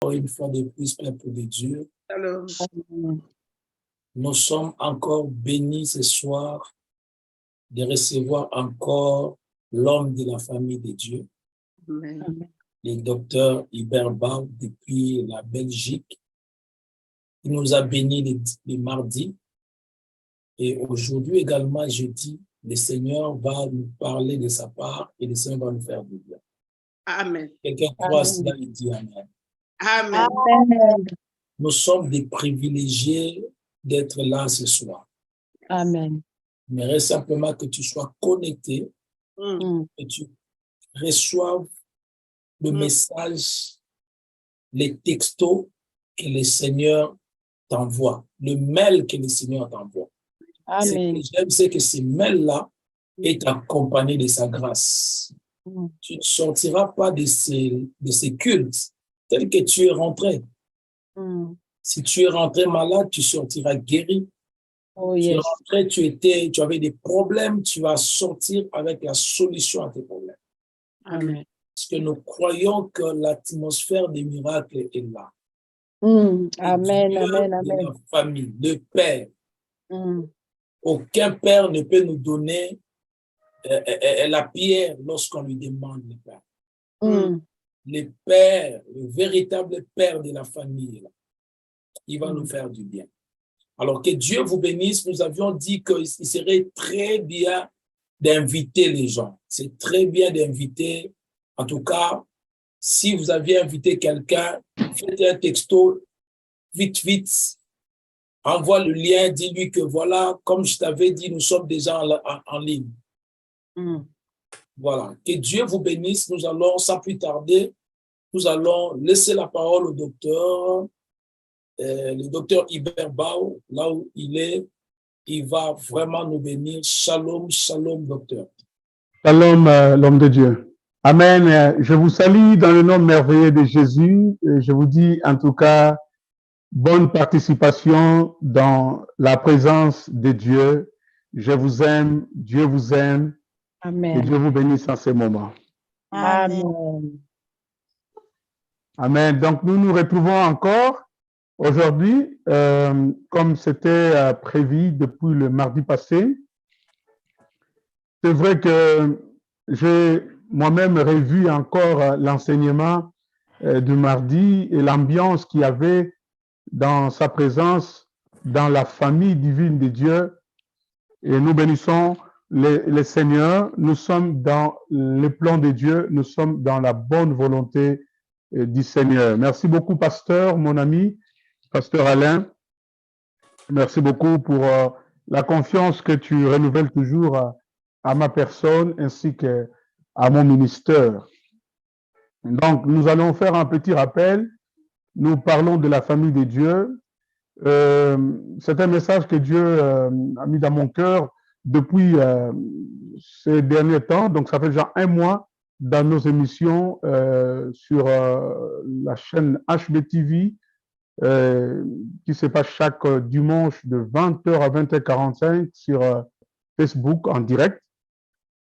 Une fois de plus, peuple de Dieu, Shalom. nous sommes encore bénis ce soir de recevoir encore l'homme de la famille de Dieu, Amen. le docteur Hubert Bau depuis la Belgique. Il nous a bénis les mardis et aujourd'hui également jeudi, le Seigneur va nous parler de sa part et le Seigneur va nous faire du bien. Amen. Quelqu'un croit cela et dit Amen. Amen. Amen. Nous sommes des privilégiés d'être là ce soir. Amen. Il reste simplement que tu sois connecté, Mm. que tu reçoives le message, les textos que le Seigneur t'envoie, le mail que le Seigneur t'envoie. Ce Amen. que j'aime, c'est que ce mail-là est accompagné de sa grâce. Tu ne sortiras pas de ces cultes tel que tu es rentré. Si tu es rentré malade, tu sortiras guéri. Oh, Tu es yes. rentré, tu avais des problèmes, tu vas sortir avec la solution à tes problèmes. Amen. Parce que nous croyons que l'atmosphère des miracles est là. Amen, Dieu amen, de amen. la famille, le Père. Mm. Aucun Père ne peut nous donner la pierre lorsqu'on lui demande le Père. Mm. Le Père, le véritable Père de la famille, là, il va nous faire du bien. Alors que Dieu vous bénisse, nous avions dit qu'il serait très bien d'inviter les gens. C'est très bien d'inviter. En tout cas, si vous aviez invité quelqu'un, faites un texto, vite, envoie le lien, dis-lui que voilà, comme je t'avais dit, nous sommes déjà en ligne. Mm. Voilà. Que Dieu vous bénisse. Nous allons, sans plus tarder, nous allons laisser la parole au docteur, le docteur Hubert Bau, là où il est. Il va vraiment nous bénir. Shalom, shalom, docteur. Shalom, l'homme de Dieu. Amen. Je vous salue dans le nom merveilleux de Jésus. Et je vous dis en tout cas, bonne participation dans la présence de Dieu. Je vous aime, Dieu vous aime. Que Amen. Dieu vous bénisse en ce moment. Amen. Amen. Donc, nous nous retrouvons encore aujourd'hui, comme c'était prévu depuis le mardi passé. C'est vrai que j'ai moi-même revu encore l'enseignement du mardi et l'ambiance qu'il y avait dans sa présence dans la famille divine de Dieu. Et nous bénissons le Seigneur. Nous sommes dans le plan de Dieu. Nous sommes dans la bonne volonté du Seigneur. Merci beaucoup, pasteur, mon ami, pasteur Alain. Merci beaucoup pour la confiance que tu renouvelles toujours à ma personne ainsi que à mon ministère. Donc, nous allons faire un petit rappel. Nous parlons de la famille de Dieu. C'est un message que Dieu a mis dans mon cœur depuis ces derniers temps. Donc, ça fait déjà un mois dans nos émissions sur la chaîne HBTV qui se passe chaque dimanche de 20h à 20h45 sur Facebook en direct.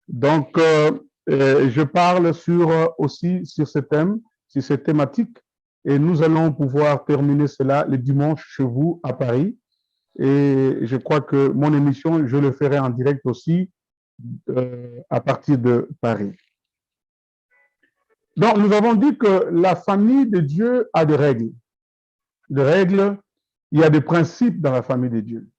Donc, je parle aussi sur ce thème, sur cette thématique, et nous allons pouvoir terminer cela le dimanche chez vous à Paris. Et je crois que mon émission, je le ferai en direct aussi à partir de Paris. Donc, nous avons dit que la famille de Dieu a des règles. Des règles, il y a des principes dans la famille de Dieu.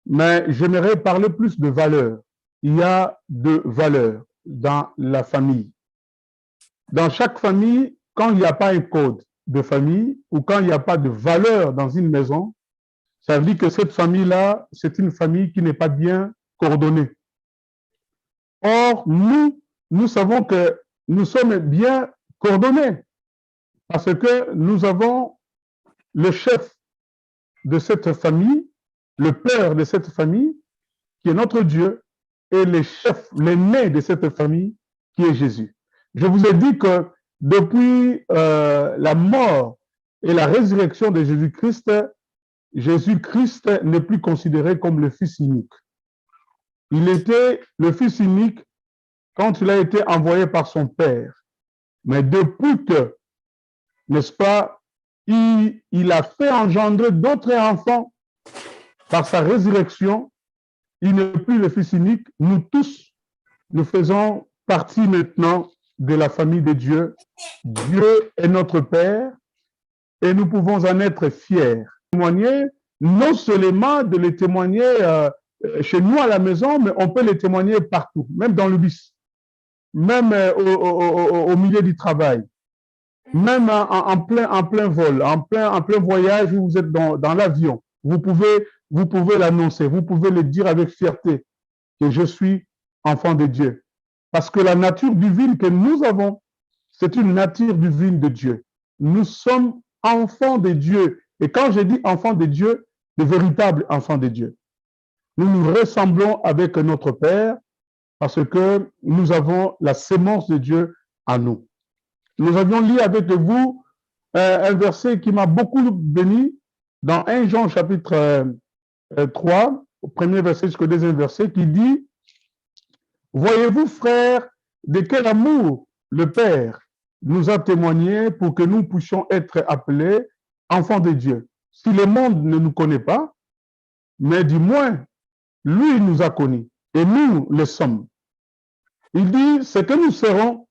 Mais j'aimerais parler plus de valeurs. Il y a de valeurs dans la famille. Dans chaque famille, quand il n'y a pas un code de famille ou quand il n'y a pas de valeur dans une maison, ça veut dire que cette famille-là, c'est une famille qui n'est pas bien coordonnée. Or, nous savons que nous sommes bien coordonnés parce que nous avons le chef de cette famille, le père de cette famille, qui est notre Dieu, et le chef, l'aîné de cette famille, qui est Jésus. Je vous ai dit que depuis la mort et la résurrection de Jésus-Christ, Jésus-Christ n'est plus considéré comme le Fils unique. Il était le Fils unique quand il a été envoyé par son Père. Mais depuis que, n'est-ce pas, il a fait engendrer d'autres enfants par sa résurrection. Il n'est plus le Fils unique. Nous tous, nous faisons partie maintenant de la famille de Dieu. Dieu est notre Père et nous pouvons en être fiers. Témoigner, non seulement de les témoigner chez nous à la maison, mais on peut les témoigner partout, même dans le bus, même au milieu du travail, même en plein vol, en plein voyage où vous êtes dans l'avion. Vous pouvez l'annoncer, vous pouvez le dire avec fierté que je suis enfant de Dieu. Parce que la nature divine que nous avons, c'est une nature divine de Dieu. Nous sommes enfants de Dieu. Et quand je dis enfants de Dieu, de véritables enfants de Dieu. Nous nous ressemblons avec notre Père parce que nous avons la sémence de Dieu en nous. Nous avions lu avec vous un verset qui m'a beaucoup béni dans 1 Jean chapitre 3, au premier verset jusqu'au deuxième verset, qui dit « Voyez-vous, frères, de quel amour le Père nous a témoigné pour que nous puissions être appelés enfants de Dieu. Si le monde ne nous connaît pas, mais du moins, lui nous a connus et nous le sommes. » Il dit « Ce que nous serons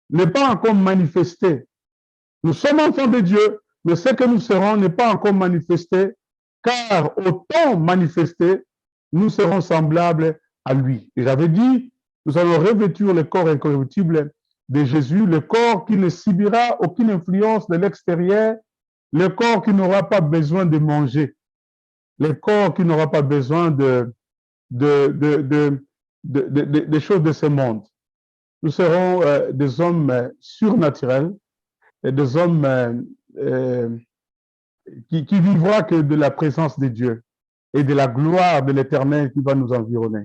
n'est pas encore manifesté. Nous sommes enfants de Dieu, mais ce que nous serons n'est pas encore manifesté, car au temps manifesté, nous serons semblables à lui. » Et j'avais dit, nous allons revêtir le corps incorruptible de Jésus, le corps qui ne subira aucune influence de l'extérieur, le corps qui n'aura pas besoin de manger, le corps qui n'aura pas besoin des choses de ce monde. Nous serons des hommes surnaturels et des hommes qui vivront que de la présence de Dieu et de la gloire de l'Éternel qui va nous environner.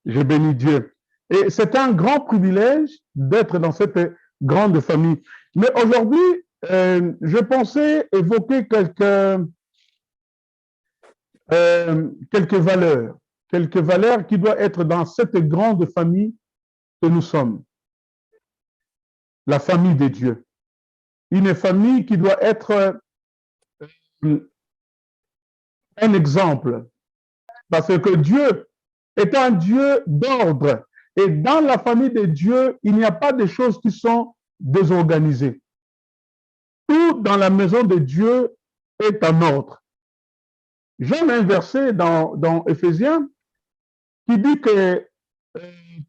Je bénis Dieu. Et c'est un grand privilège d'être dans cette grande famille. Mais aujourd'hui, je pensais évoquer quelques valeurs qui doivent être dans cette grande famille que nous sommes. La famille de Dieu. Une famille qui doit être un exemple. Parce que Dieu est un Dieu d'ordre. Et dans la famille de Dieu, il n'y a pas de choses qui sont désorganisées. Tout dans la maison de Dieu est en ordre. J'aime un verset dans Éphésiens qui dit que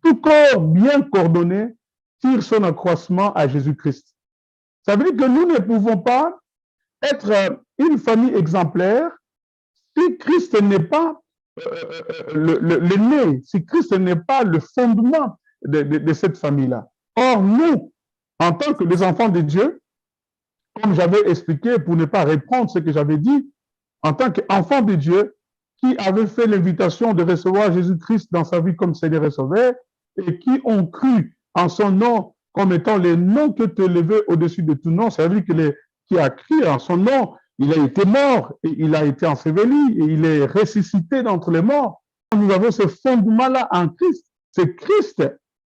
tout corps bien coordonné tire son accroissement à Jésus-Christ. Ça veut dire que nous ne pouvons pas être une famille exemplaire si Christ n'est pas le nez, si Christ n'est pas le fondement de cette famille-là. Or, nous, en tant que les enfants de Dieu, comme j'avais expliqué pour ne pas reprendre ce que j'avais dit, en tant qu'enfants de Dieu, qui avaient fait l'invitation de recevoir Jésus-Christ dans sa vie comme Seigneur et Sauveur, et qui ont cru en son nom comme étant le nom que tu élevais au-dessus de tout nom, ça veut dire que qui a cru en son nom, il a été mort, et il a été enseveli, et il est ressuscité d'entre les morts. Nous avons ce fondement-là en Christ. C'est Christ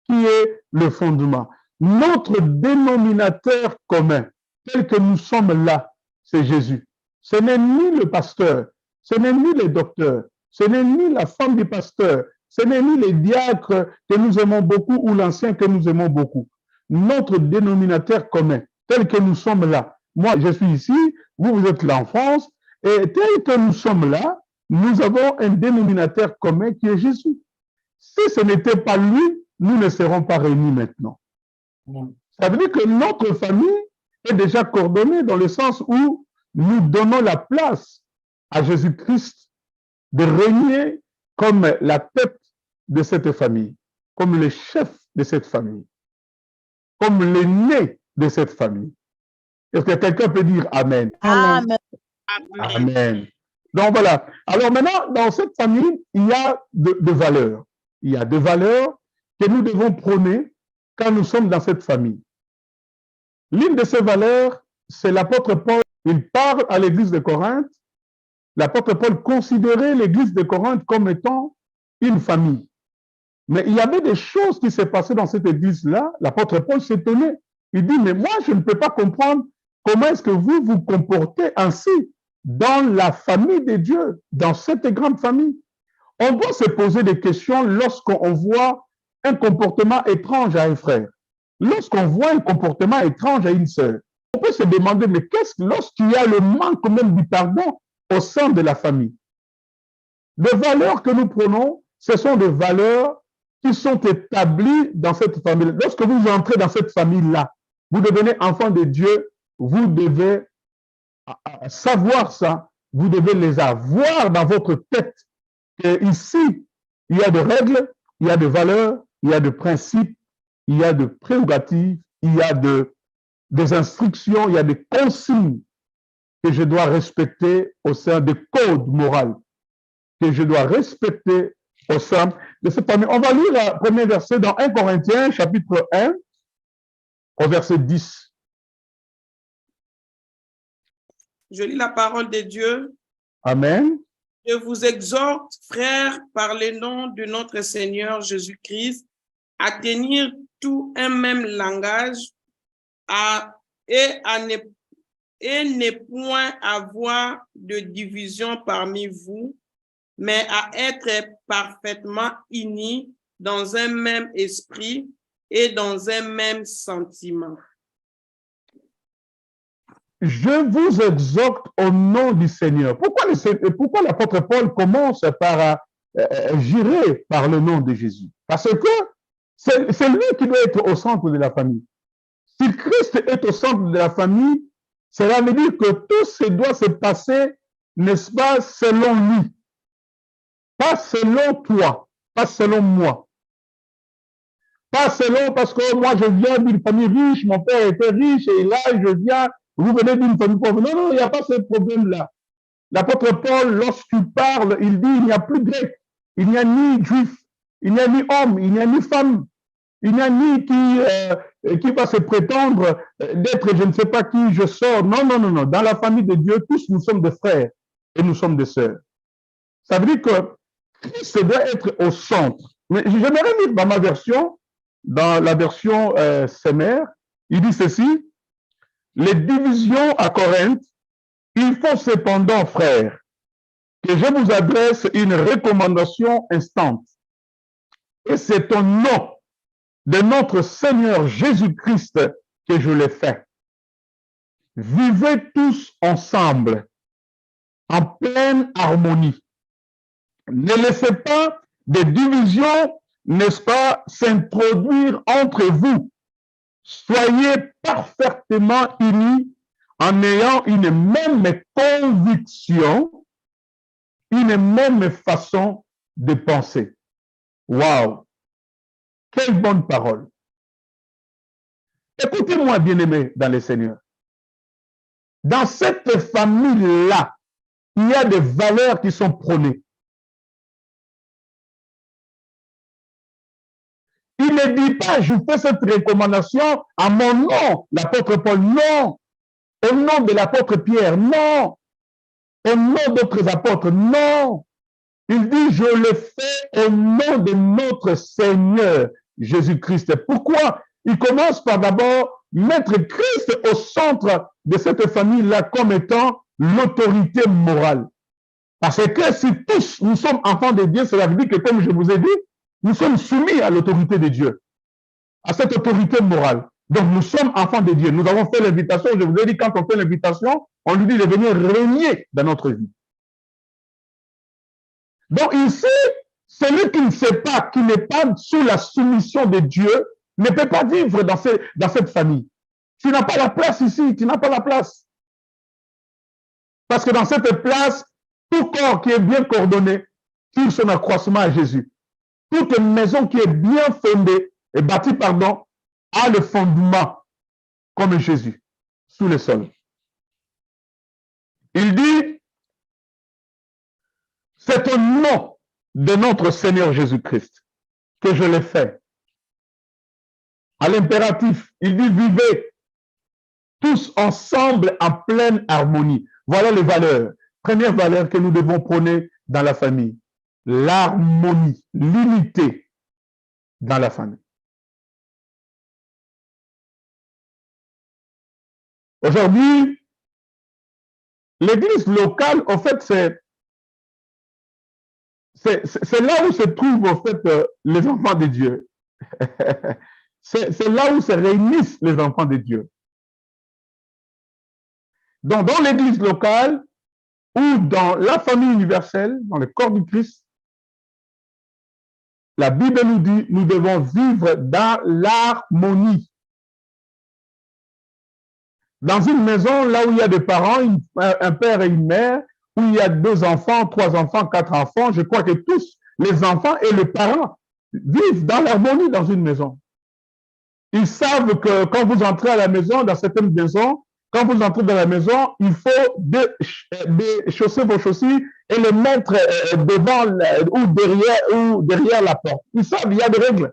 qui est le fondement. Notre dénominateur commun, tel que nous sommes là, c'est Jésus. Ce n'est ni le pasteur, ce n'est ni le docteur, ce n'est ni la femme du pasteur, ce n'est ni les diacres que nous aimons beaucoup ou l'ancien que nous aimons beaucoup. Notre dénominateur commun, tel que nous sommes là. Moi, je suis ici, vous êtes l'enfance, et tel que nous sommes là, nous avons un dénominateur commun qui est Jésus. Si ce n'était pas lui, nous ne serons pas réunis maintenant. Ça veut dire que notre famille est déjà coordonnée dans le sens où nous donnons la place à Jésus-Christ de régner comme la tête de cette famille, comme le chef de cette famille, comme l'aîné de cette famille. Est-ce que quelqu'un peut dire Amen? Amen. Amen. Donc voilà. Alors maintenant, dans cette famille, il y a des valeurs. Il y a des valeurs que nous devons prôner quand nous sommes dans cette famille. L'une de ces valeurs, c'est l'apôtre Paul. Il parle à l'église de Corinthe. L'apôtre Paul considérait l'église de Corinthe comme étant une famille. Mais il y avait des choses qui s'est passées dans cette église-là. L'apôtre Paul s'étonnait. Il dit, mais moi, je ne peux pas comprendre comment est-ce que vous vous comportez ainsi dans la famille de Dieu, dans cette grande famille? On doit se poser des questions lorsqu'on voit un comportement étrange à un frère, lorsqu'on voit un comportement étrange à une sœur. On peut se demander, mais qu'est-ce que lorsqu'il y a le manque même du pardon au sein de la famille? Les valeurs que nous prenons, ce sont des valeurs qui sont établies dans cette famille. Lorsque vous entrez dans cette famille-là, vous devenez enfant de Dieu, vous devez savoir ça, vous devez les avoir dans votre tête. Et ici, il y a des règles, il y a des valeurs, il y a des principes, il y a des prérogatives, il y a des instructions, il y a des consignes que je dois respecter au sein des codes moraux que je dois respecter au sein de cette famille. On va lire le premier verset dans 1 Corinthiens, chapitre 1, au verset 10. Je lis la parole de Dieu. Amen. Je vous exhorte, frères, par le nom de notre Seigneur Jésus-Christ, à tenir tout un même langage et ne point avoir de division parmi vous, mais à être parfaitement unis dans un même esprit et dans un même sentiment. Je vous exhorte au nom du Seigneur. Pourquoi l'apôtre Paul commence par jurer par le nom de Jésus? Parce que c'est lui qui doit être au centre de la famille. Si Christ est au centre de la famille, cela veut dire que tout ce doit se passer, n'est-ce pas, selon lui. Pas selon toi, pas selon moi. Pas selon parce que moi je viens d'une famille riche, mon père était riche et là je viens, vous venez d'une famille pauvre. Non, non, il n'y a pas ce problème-là. L'apôtre Paul, lorsqu'il parle, il dit il n'y a plus de grec, il n'y a ni juif, il n'y a ni homme, il n'y a ni femme, il n'y a ni qui va se prétendre d'être je ne sais pas qui, je sors. Non, non, non, non. Dans la famille de Dieu, tous nous sommes des frères et nous sommes des sœurs. Ça veut dire que Christ doit être au centre. Mais j'aimerais lire dans ma version, dans la version Semer, il dit ceci, les divisions à Corinthe, il faut cependant, frères, que je vous adresse une recommandation instante. Et c'est au nom de notre Seigneur Jésus-Christ que je l'ai fait. Vivez tous ensemble, en pleine harmonie. Ne laissez pas des divisions, n'est-ce pas, s'introduire entre vous. Soyez parfaitement unis en ayant une même conviction, une même façon de penser. Waouh! Quelle bonne parole! Écoutez-moi, bien-aimés dans le Seigneur. Dans cette famille-là, il y a des valeurs qui sont prônées. Il ne dit pas, je fais cette recommandation à mon nom, l'apôtre Paul, non. Au nom de l'apôtre Pierre, non. Au nom d'autres apôtres, non. Il dit, je le fais au nom de notre Seigneur Jésus-Christ. Pourquoi? Il commence par d'abord mettre Christ au centre de cette famille-là comme étant l'autorité morale. Parce que si tous nous sommes enfants de Dieu, cela veut dire que, comme je vous ai dit, nous sommes soumis à l'autorité de Dieu, à cette autorité morale. Donc, nous sommes enfants de Dieu. Nous avons fait l'invitation. Je vous ai dit, quand on fait l'invitation, on lui dit de venir régner dans notre vie. Donc, ici, celui qui ne sait pas, qui n'est pas sous la soumission de Dieu, ne peut pas vivre dans cette famille. Tu n'as pas la place ici, tu n'as pas la place. Parce que dans cette place, tout corps qui est bien coordonné tire son accroissement à Jésus. Toute maison qui est bien fondée et bâtie, a le fondement comme Jésus, sous le sol. Il dit, c'est au nom de notre Seigneur Jésus-Christ que je l'ai fait. À l'impératif, il dit, vivez tous ensemble en pleine harmonie. Voilà les valeurs. Première valeur que nous devons prôner dans la famille. L'harmonie, l'unité dans la famille. Aujourd'hui, l'église locale, en fait, c'est là où se trouvent, en fait, les enfants de Dieu. C'est là où se réunissent les enfants de Dieu. Donc, dans l'église locale ou dans la famille universelle, dans le corps du Christ, la Bible nous dit, nous devons vivre dans l'harmonie. Dans une maison, là où il y a des parents, un père et une mère, où il y a 2 enfants, 3 enfants, 4 enfants, je crois que tous les enfants et les parents vivent dans l'harmonie dans une maison. Ils savent que quand vous entrez à la maison, dans certaines maisons, quand vous entrez dans la maison, il faut déchausser vos chaussures et les mettre devant ou derrière la porte. Ils savent, il y a des règles.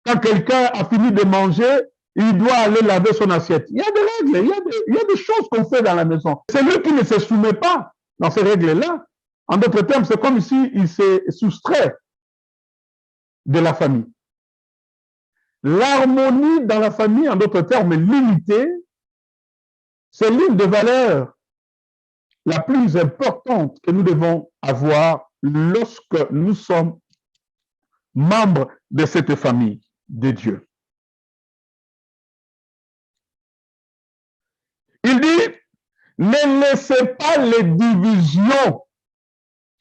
Quand quelqu'un a fini de manger, il doit aller laver son assiette. Il y a des règles, il y a des choses qu'on fait dans la maison. C'est lui qui ne se soumet pas dans ces règles-là. En d'autres termes, c'est comme si il s'est soustrait de la famille. L'harmonie dans la famille, en d'autres termes, l'unité, c'est l'une des valeurs la plus importante que nous devons avoir lorsque nous sommes membres de cette famille de Dieu. Il dit, ne laissez pas les divisions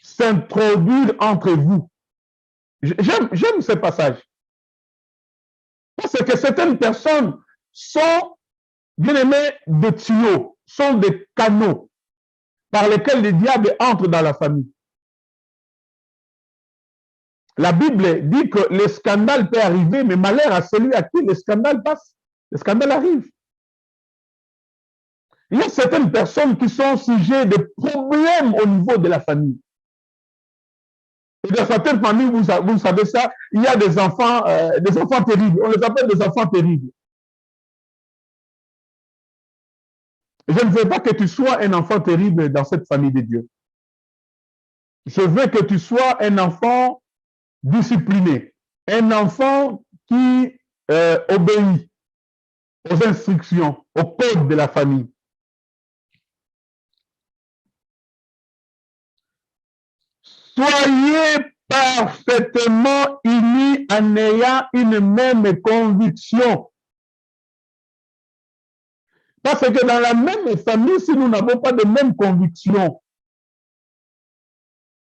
s'introduire entre vous. J'aime ce passage. Parce que certaines personnes sont, bien aimés, des tuyaux, sont des canaux par lesquels le diable entre dans la famille. La Bible dit que le scandale peut arriver, mais malheur à celui à qui le scandale passe. Le scandale arrive. Il y a certaines personnes qui sont sujets de problèmes au niveau de la famille. Et dans certaines familles, vous savez ça, il y a des enfants terribles. On les appelle des enfants terribles. Je ne veux pas que tu sois un enfant terrible dans cette famille de Dieu. Je veux que tu sois un enfant discipliné, un enfant qui obéit aux instructions, au code de la famille. Soyez parfaitement unis en ayant une même conviction. Parce que dans la même famille, si nous n'avons pas de même conviction,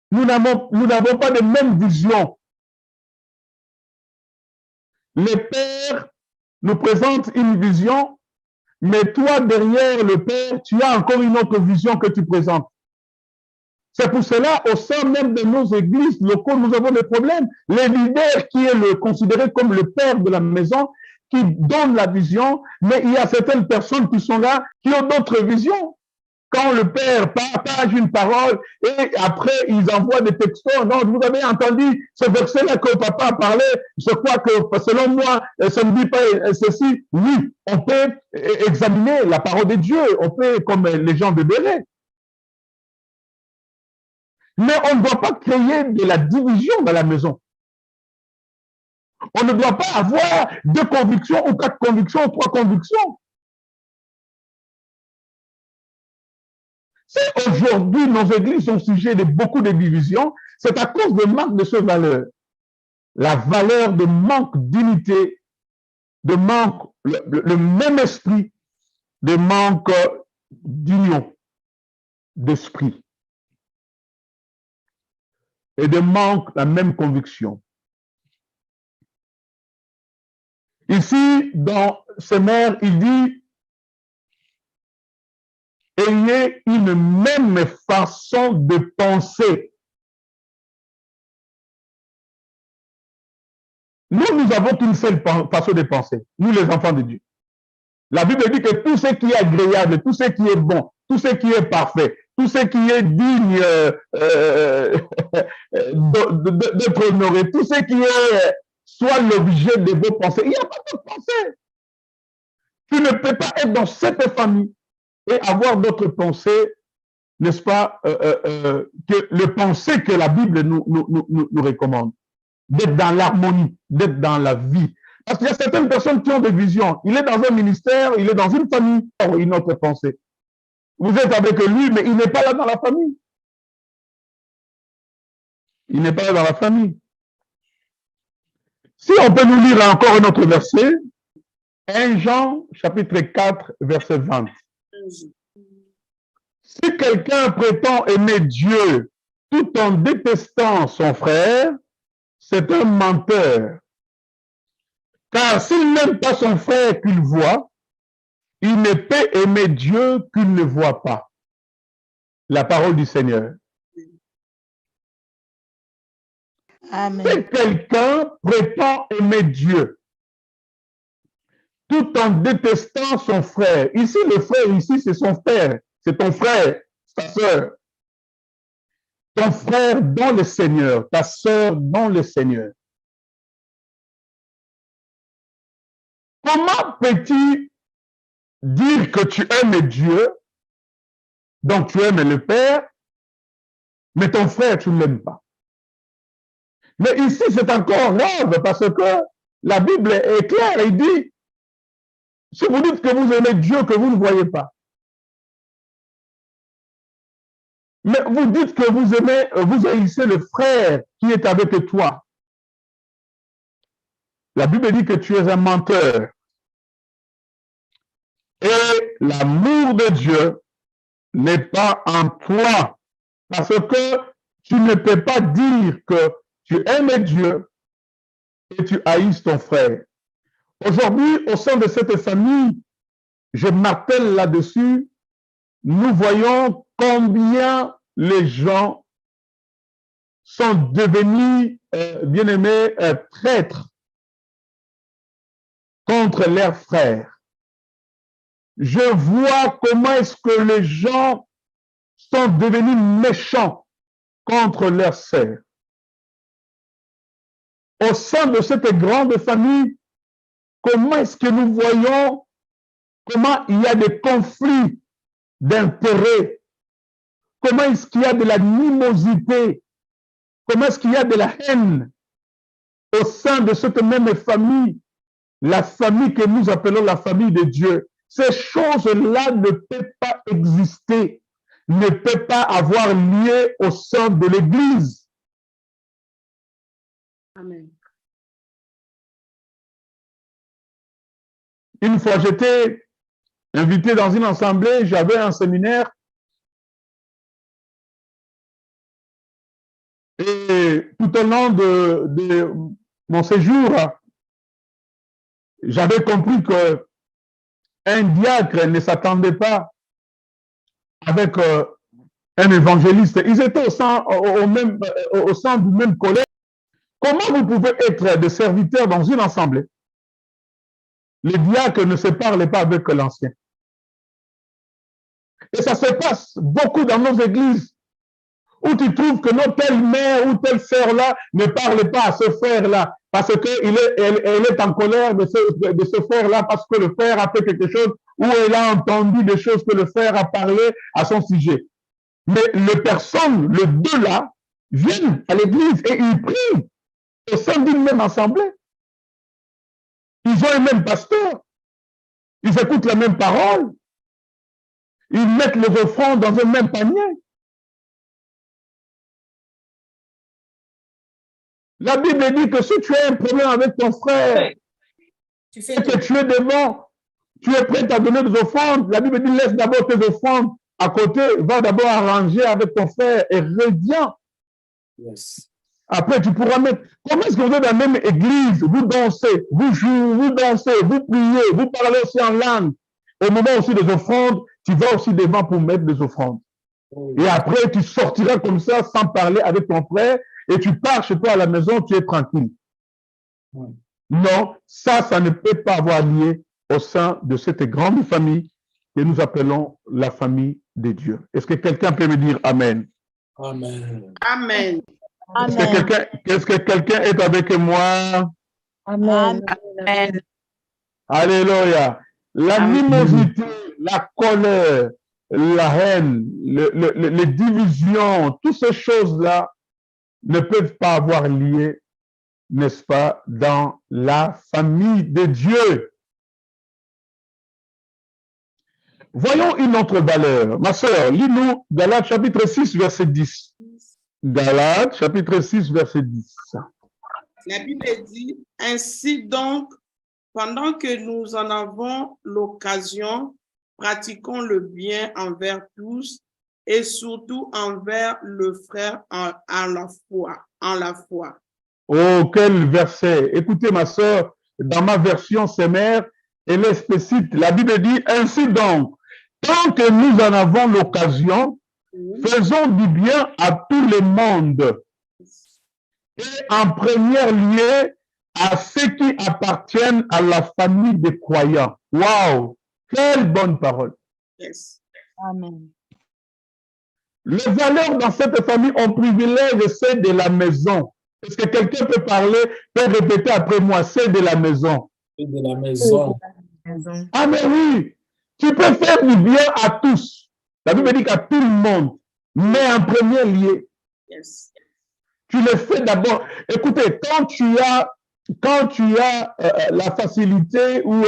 nous n'avons pas de même vision. Le père nous présente une vision, mais toi, derrière le père, tu as encore une autre vision que tu présentes. C'est pour cela, au sein même de nos églises locales, nous avons des problèmes. Le leader qui est considéré comme le père de la maison, qui donne la vision, mais il y a certaines personnes qui sont là, qui ont d'autres visions. Quand le père partage une parole et après ils envoient des textos, non, vous avez entendu ce verset-là que papa a parlé, je crois que selon moi, ça ne dit pas ceci. Oui, on peut examiner la parole de Dieu, on peut, comme les gens de Béret. Mais on ne doit pas créer de la division dans la maison. On ne doit pas avoir 2 convictions ou 4 convictions ou 3 convictions. Si aujourd'hui nos églises sont sujets de beaucoup de divisions, c'est à cause du manque de ces valeurs. La valeur de manque d'unité, de manque, le même esprit, de manque d'union d'esprit. Et de manque la même conviction. Ici, dans ces mères, il dit, ayez une même façon de penser. Nous avons qu'une seule façon de penser, nous les enfants de Dieu. La Bible dit que tout ce qui est agréable, tout ce qui est bon, tout ce qui est parfait, tout ce qui est digne d'être honoré, tout ce qui est soit l'objet de vos pensées. Il n'y a pas de pensée. Tu ne peux pas être dans cette famille et avoir d'autres pensées, n'est-ce pas, que les pensées que la Bible nous recommande. D'être dans l'harmonie, d'être dans la vie. Parce qu'il y a certaines personnes qui ont des visions. Il est dans un ministère, il est dans une famille, une autre pensée. Vous êtes avec lui, mais il n'est pas là dans la famille. Il n'est pas là dans la famille. Si on peut nous lire encore un autre verset, 1 Jean, chapitre 4, verset 20. Si quelqu'un prétend aimer Dieu tout en détestant son frère, c'est un menteur. Car s'il n'aime pas son frère qu'il voit, il ne peut aimer Dieu qu'il ne voit pas. La parole du Seigneur. Amen. Si quelqu'un prétend aimer Dieu tout en détestant son frère, ici le frère, ici c'est son frère, c'est ton frère, ta soeur. Ton frère dans le Seigneur, ta soeur dans le Seigneur. Comment peux-tu dire que tu aimes Dieu, donc tu aimes le Père, mais ton frère, tu ne l'aimes pas? Mais ici, c'est encore grave parce que la Bible est claire. Il dit, si vous dites que vous aimez Dieu que vous ne voyez pas, mais vous dites que vous aimez, vous haïssez le frère qui est avec toi. La Bible dit que tu es un menteur. Et l'amour de Dieu n'est pas en toi. Parce que tu ne peux pas dire que tu aimes Dieu et tu haïsses ton frère. Aujourd'hui, au sein de cette famille, je m'appelle là-dessus, nous voyons combien les gens sont devenus, bien-aimés, traîtres contre leurs frères. Je vois comment est-ce que les gens sont devenus méchants contre leurs sœurs. Au sein de cette grande famille, comment est-ce que nous voyons comment il y a des conflits d'intérêts, comment est-ce qu'il y a de l'animosité, comment est-ce qu'il y a de la haine au sein de cette même famille, la famille que nous appelons la famille de Dieu. Ces choses-là ne peuvent pas exister, ne peuvent pas avoir lieu au sein de l'Église. Amen. Une fois, j'étais invité dans une assemblée, j'avais un séminaire et tout au long de mon séjour, j'avais compris que un diacre ne s'attendait pas avec un évangéliste. Ils étaient au sein du même collège. Comment vous pouvez être des serviteurs dans une assemblée? Les diacres ne se parlent pas avec l'ancien. Et ça se passe beaucoup dans nos églises où tu trouves que non, telle mère ou tel frère-là ne parle pas à ce frère-là parce qu'elle est en colère de ce frère-là parce que le frère a fait quelque chose ou elle a entendu des choses que le frère a parlé à son sujet. Mais les personnes, les deux là, viennent à l'église et ils prient au sein d'une même assemblée. Ils ont un même pasteur. Ils écoutent la même parole. Ils mettent les offrandes dans un même panier. La Bible dit que si tu as un problème avec ton frère et que tu es devant, tu es prêt à donner des offrandes, la Bible dit laisse d'abord tes offrandes à côté, va d'abord arranger avec ton frère et reviens. Yes. Après, tu pourras mettre. Comment est-ce que vous êtes dans la même église? Vous dansez, vous jouez, vous dansez, vous priez, vous parlez aussi en langue. Au moment aussi des offrandes, tu vas aussi devant pour mettre des offrandes. Et après, tu sortiras comme ça sans parler avec ton frère et tu pars chez toi à la maison, tu es tranquille. Non, ça ne peut pas avoir lieu au sein de cette grande famille que nous appelons la famille de Dieu. Est-ce que quelqu'un peut me dire Amen? Amen. Amen. Est-ce que quelqu'un est avec moi? Amen. Amen. Alléluia. L'animosité, la colère, la haine, les divisions, toutes ces choses-là ne peuvent pas avoir lieu n'est-ce pas, dans la famille de Dieu. Voyons une autre valeur. Ma sœur, lis-nous Galates chapitre 6, verset 10. Galates chapitre 6, verset 10. La Bible dit, ainsi donc, pendant que nous en avons l'occasion, pratiquons le bien envers tous et surtout envers le frère en la foi. Oh, quel verset! Écoutez, ma sœur, dans ma version sémère, elle est spécifique. La Bible dit, ainsi donc, tant que nous en avons l'occasion, faisons du bien à tout le monde. Et en premier lieu, à ceux qui appartiennent à la famille des croyants. Waouh! Quelle bonne parole! Yes. Amen. Les valeurs dans cette famille ont privilège celles de la maison. Est-ce que quelqu'un peut parler, peut répéter après moi, c'est de la maison? Et de la maison. Ah mais oui, tu peux faire du bien à tous. La Bible dit qu'à tout le monde, mais en premier lieu, Yes. tu le fais d'abord. Écoutez, quand tu as la facilité ou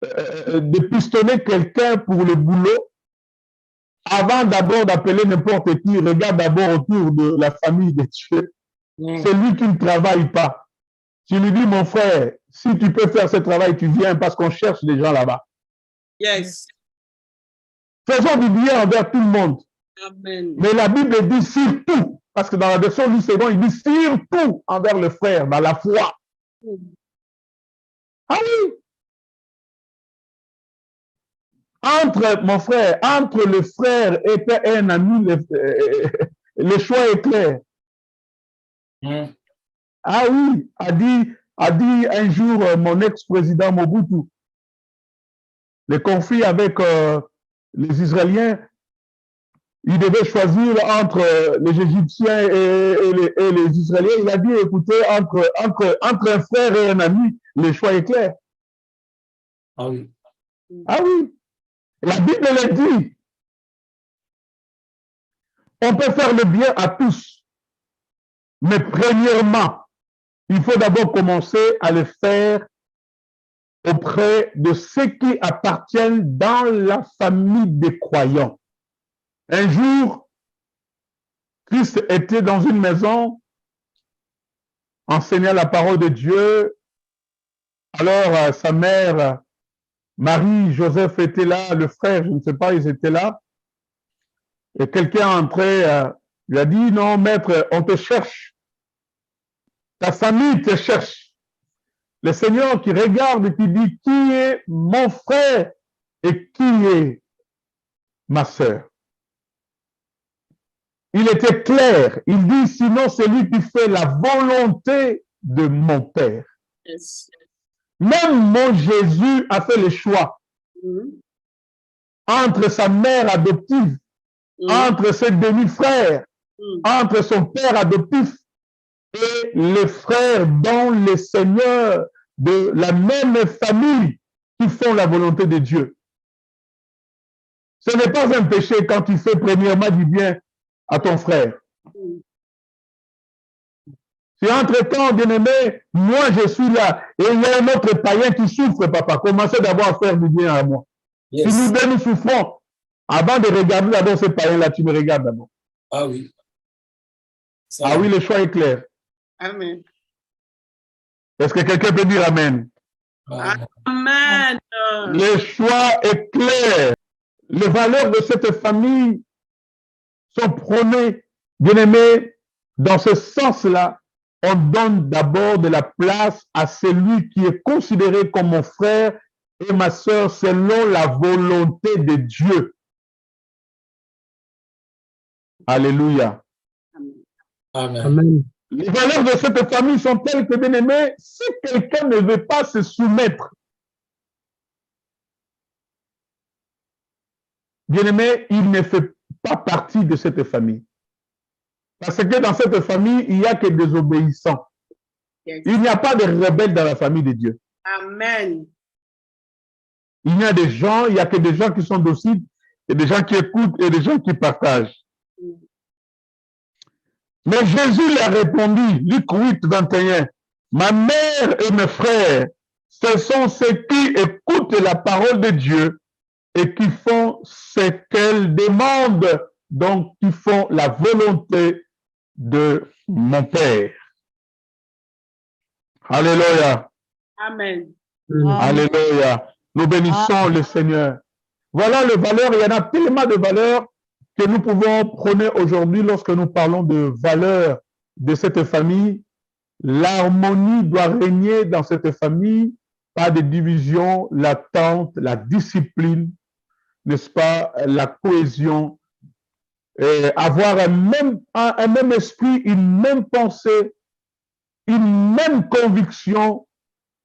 de pistonner quelqu'un pour le boulot, avant d'abord d'appeler n'importe qui, regarde d'abord autour de la famille de Dieu. Celui qui ne travaille pas. Tu lui dis, mon frère, si tu peux faire ce travail, tu viens parce qu'on cherche des gens là-bas. Yes. Faisons du bien envers tout le monde. Amen. Mais la Bible dit surtout, parce que dans la version du second, il dit surtout envers le frère, dans la foi. Ah oui! Entre, mon frère, entre le frère et un ami, le choix est clair. Ah oui, a dit un jour mon ex-président Mobutu, le conflit avec les Israéliens, il devait choisir entre les Égyptiens et les Israéliens. Il a dit, écoutez, entre un frère et un ami, le choix est clair. Ah oui. Ah oui, la Bible l'a dit. On peut faire le bien à tous. Mais premièrement, il faut d'abord commencer à le faire auprès de ceux qui appartiennent dans la famille des croyants. Un jour, Christ était dans une maison, enseignant la parole de Dieu. Alors, sa mère, Marie, Joseph était là, le frère, je ne sais pas, ils étaient là. Et quelqu'un entré, lui a dit, non, maître, on te cherche. Ta famille te cherche. Le Seigneur qui regarde et qui dit, qui est mon frère et qui est ma sœur? Il était clair. Il dit, sinon celui qui fait la volonté de mon Père. Yes. Même mon Jésus a fait le choix entre sa mère adoptive, entre ses demi-frères, entre son père adoptif et les frères dont les seigneurs de la même famille qui font la volonté de Dieu. Ce n'est pas un péché quand tu fais premièrement du bien à ton frère. Si entre-temps, bien-aimé, moi je suis là et il y a un autre païen qui souffre, papa, commencez d'abord à faire du bien à moi. Yes. Si nous deux nous souffrons, avant de regarder d'abord ce païen-là, tu me regardes d'abord. Ah oui. Ça Ah va. oui, le choix est clair. Amen. Est-ce que quelqu'un peut dire Amen? Ah, Amen. Le choix est clair. Les valeurs de cette famille sont prônées, bien-aimés, dans ce sens-là. On donne d'abord de la place à celui qui est considéré comme mon frère et ma sœur selon la volonté de Dieu. Alléluia. Amen. Amen. Les valeurs de cette famille sont telles que, bien-aimés, si quelqu'un ne veut pas se soumettre, bien-aimé, il ne fait pas partie de cette famille. Parce que dans cette famille, il n'y a que des obéissants. Yes. Il n'y a pas de rebelles dans la famille de Dieu. Amen. Il y a des gens, il n'y a que des gens qui sont dociles, et des gens qui écoutent et des gens qui partagent. Mais Jésus leur a répondu, Luc 8, 21, Ma mère et mes frères, ce sont ceux qui écoutent la parole de Dieu et qui font ce qu'elle demande, donc qui font la volonté de mon Père. Alléluia. Amen. Alléluia. Nous bénissons le Seigneur. Voilà les valeurs. Il y en a tellement de valeurs que nous pouvons prôner aujourd'hui lorsque nous parlons de valeurs de cette famille. L'harmonie doit régner dans cette famille, pas de division, l'attente, la discipline, n'est-ce pas, la cohésion, avoir un même esprit, une même pensée, une même conviction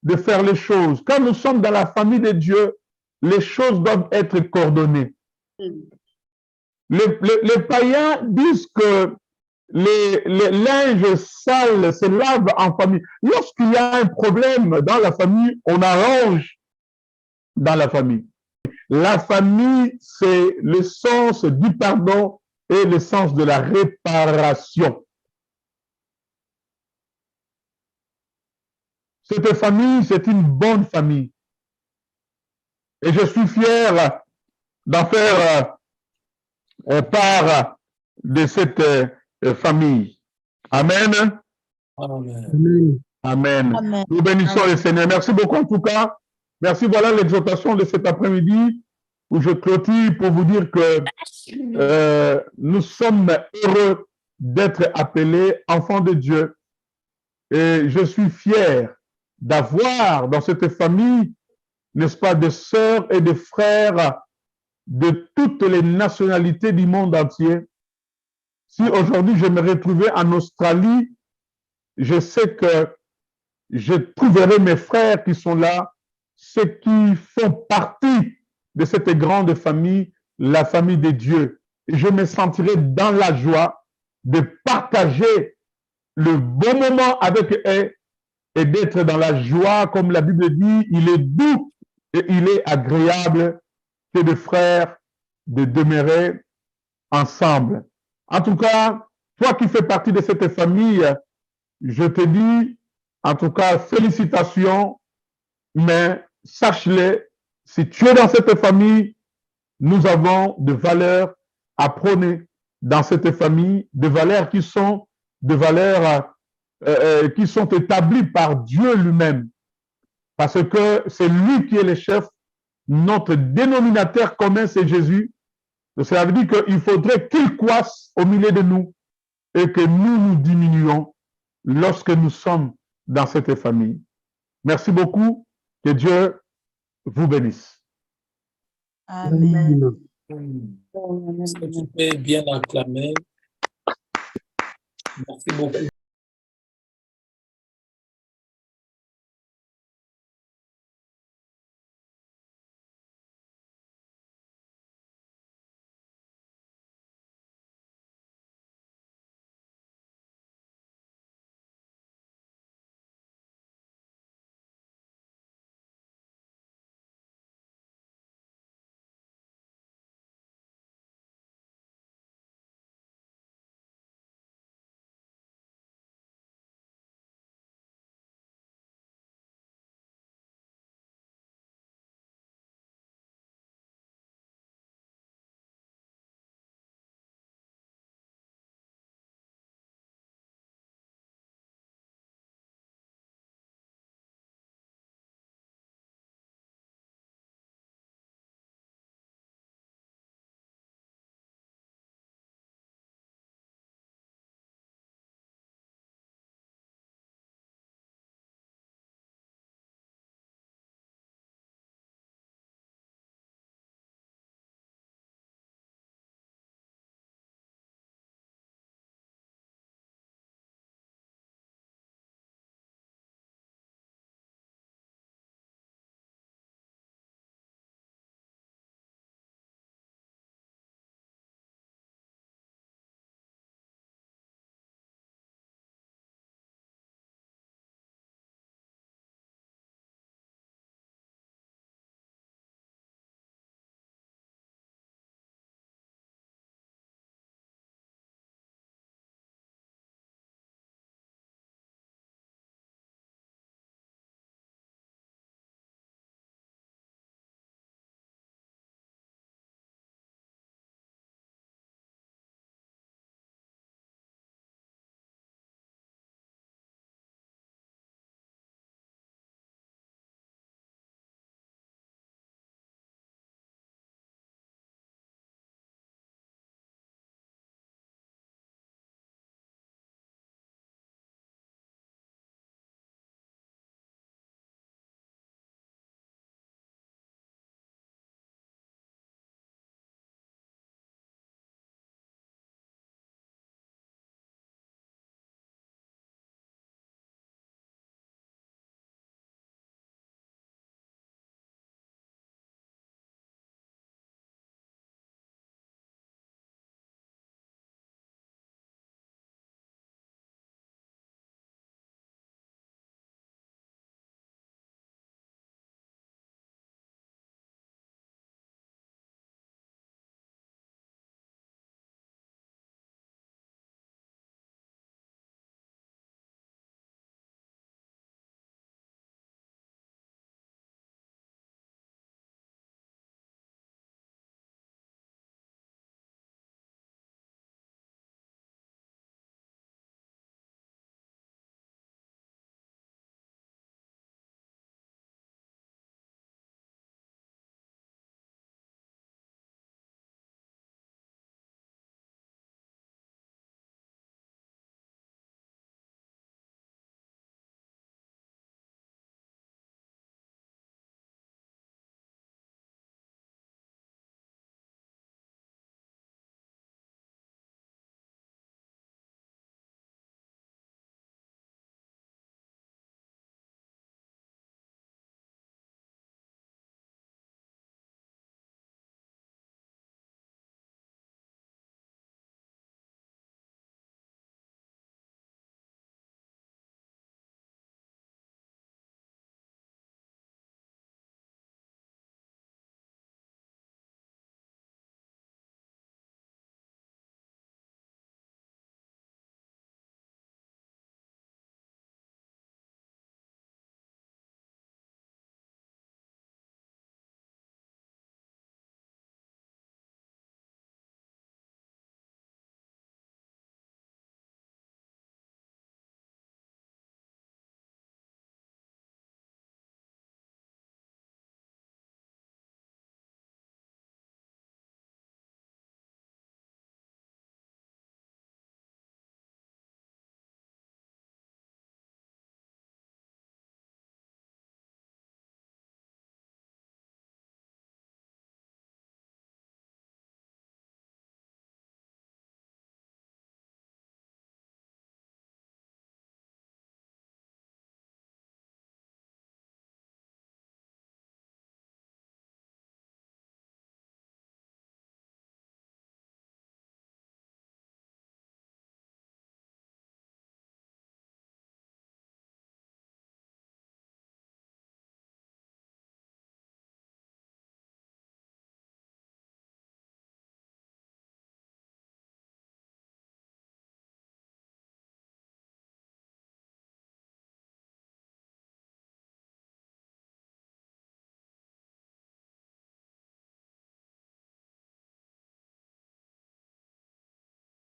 de faire les choses. Quand nous sommes dans la famille de Dieu, les choses doivent être coordonnées. Les païens disent que les linges sales se lavent en famille. Lorsqu'il y a un problème dans la famille, on arrange dans la famille. La famille, c'est le sens du pardon et le sens de la réparation. Cette famille, c'est une bonne famille. Et je suis fier d'en faire part de cette famille. Amen. Amen. Amen. Amen. Nous bénissons le Seigneur. Merci beaucoup en tout cas. Merci. Voilà l'exhortation de cet après-midi où je clôture pour vous dire que nous sommes heureux d'être appelés enfants de Dieu. Et je suis fier d'avoir dans cette famille, n'est-ce pas, des sœurs et des frères de toutes les nationalités du monde entier. Si aujourd'hui je me retrouvais en Australie, je sais que je trouverai mes frères qui sont là, ceux qui font partie de cette grande famille, la famille de Dieu. Et je me sentirai dans la joie de partager le bon moment avec eux et d'être dans la joie, comme la Bible dit, il est doux et il est agréable que de frères de demeurer ensemble. En tout cas, toi qui fais partie de cette famille, je te dis, en tout cas, félicitations, mais sache-le, si tu es dans cette famille, nous avons des valeurs à prôner dans cette famille, des valeurs qui sont des valeurs qui sont établies par Dieu lui-même, parce que c'est lui qui est le chef. Notre dénominateur commun, c'est Jésus. Cela veut dire qu'il faudrait qu'il croisse au milieu de nous et que nous nous diminuons lorsque nous sommes dans cette famille. Merci beaucoup. Que Dieu vous bénisse. Amen. Est-ce que tu peux bien acclamer? Merci beaucoup.